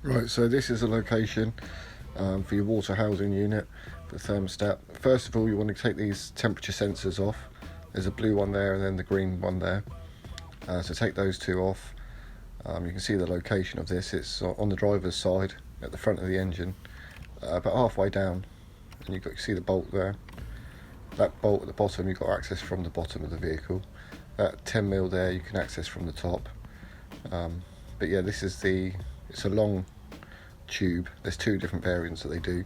Right, so this is a location for your water housing unit, the thermostat. First of all, you want to take these temperature sensors off. There's a blue one there and then the green one there. So take those two off. You can see the location of this. It's on the driver's side at the front of the engine, about halfway down, and you see the bolt there. That bolt at the bottom, you've got access from the bottom of the vehicle. That 10mm there, you can access from the top. But yeah, it's a long tube. There's two different variants that they do.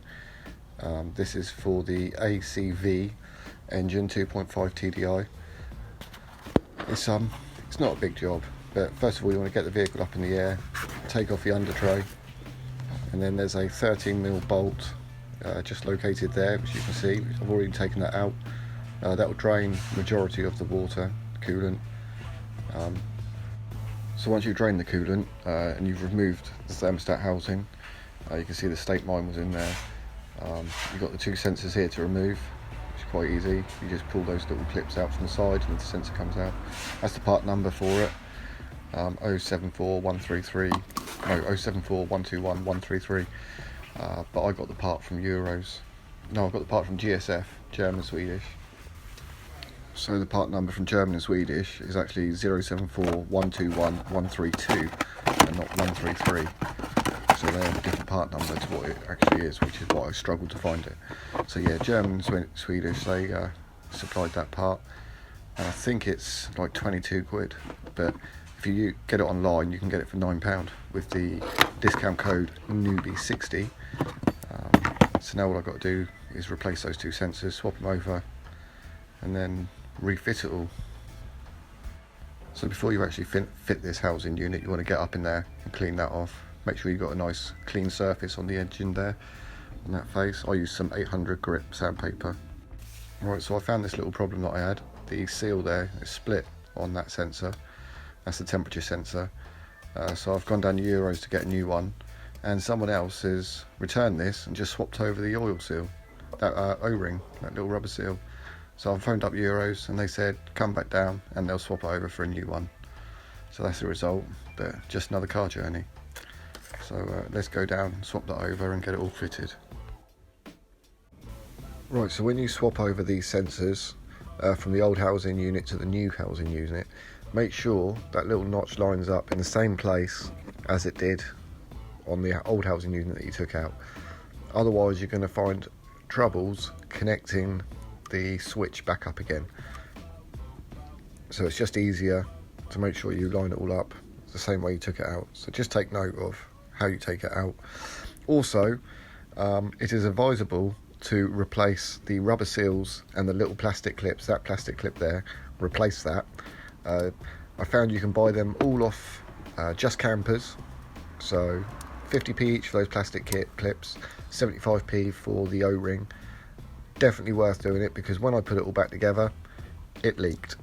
This is for the ACV engine, 2.5 TDI. It's not a big job, but first of all you want to get the vehicle up in the air, take off the under tray, and then there's a 13mm bolt just located there, which you can see. I've already taken that out. That will drain the majority of the water, coolant. So once you've drained the coolant and you've removed the thermostat housing, you can see the state mine was in there. You've got the two sensors here to remove, which is quite easy. You just pull those little clips out from the side and the sensor comes out. That's the part number for it, 074133, no, 074121 but I got the part from I got the part from GSF, German Swedish. So the part number from German and Swedish is actually 074121 and not 133. So they're a different part number to what it actually is, which is why I struggled to find it. So yeah, German and Swedish, they supplied that part, and I think it's like 22 quid, but if you get it online you can get it for £9 with the discount code newbie60. So now all I've got to do is replace those two sensors, swap them over, and then refit it all. So before you actually fit this housing unit, you want to get up in there and clean that off. Make sure you've got a nice clean surface on the engine there, on that face. I used some 800 grit sandpaper. Right, so I found this little problem that I had. The seal there is split on that sensor. That's the temperature sensor. So I've gone down Euros to get a new one, and someone else has returned this and just swapped over the oil seal, that O-ring, that little rubber seal. So I've phoned up Euros and they said come back down and they'll swap it over for a new one. So that's the result, but just another car journey. So let's go down, swap that over and get it all fitted. Right, so when you swap over these sensors from the old housing unit to the new housing unit, make sure that little notch lines up in the same place as it did on the old housing unit that you took out. Otherwise you're going to find troubles connecting the switch back up again. So it's just easier to make sure you line it all up the same way you took it out. So just take note of how you take it out. Also, it is advisable to replace the rubber seals and the little plastic clips. That plastic clip there, replace that. I found you can buy them all off Just Campers, so 50p each for those plastic clips, 75p for the O-ring. Definitely worth doing it, because when I put it all back together it leaked.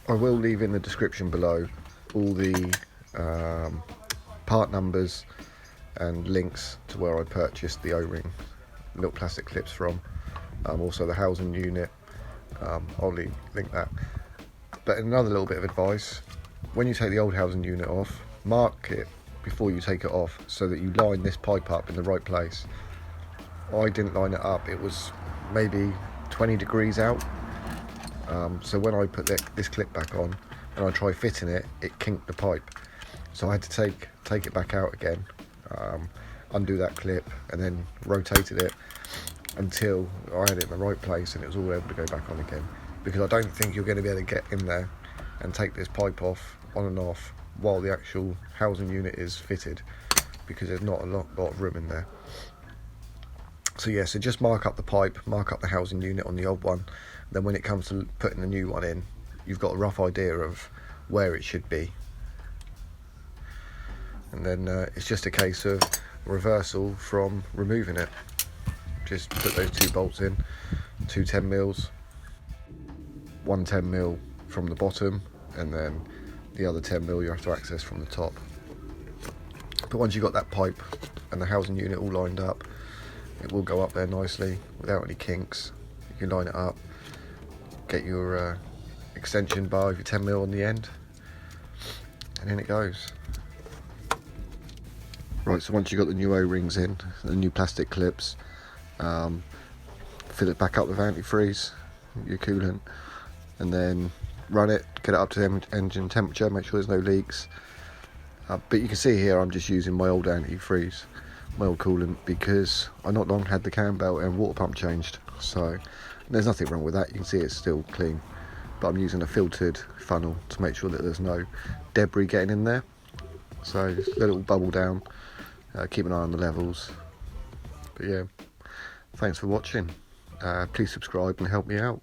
I will leave in the description below all the part numbers and links to where I purchased the O-ring little plastic clips from, also the housing unit. I'll link that. But another little bit of advice: when you take the old housing unit off, mark it before you take it off so that you line this pipe up in the right place. I didn't line it up, it was maybe 20 degrees out, so when I put this clip back on and I tried fitting it, it kinked the pipe. So I had to take it back out again, undo that clip, and then rotated it until I had it in the right place and it was all able to go back on again. Because I don't think you're going to be able to get in there and take this pipe off, on and off, while the actual housing unit is fitted, because there's not a lot of room in there. So yeah, so just mark up the pipe, mark up the housing unit on the old one. Then when it comes to putting the new one in, you've got a rough idea of where it should be. And then it's just a case of reversal from removing it. Just put those two bolts in, two 10mm, one 10mm from the bottom, and then the other 10mm you have to access from the top. But once you've got that pipe and the housing unit all lined up, it will go up there nicely without any kinks. You can line it up, get your extension bar with your 10mm on the end, and in it goes. Right, so once you've got the new O-rings in, the new plastic clips, fill it back up with antifreeze, your coolant, and then run it, get it up to engine temperature, make sure there's no leaks. But you can see here I'm just using my old antifreeze, my old coolant, because I not long had the cam belt and water pump changed, so there's nothing wrong with that. You can see it's still clean, but I'm using a filtered funnel to make sure that there's no debris getting in there. So just let it all bubble down, keep an eye on the levels. But yeah, thanks for watching. Please subscribe and help me out.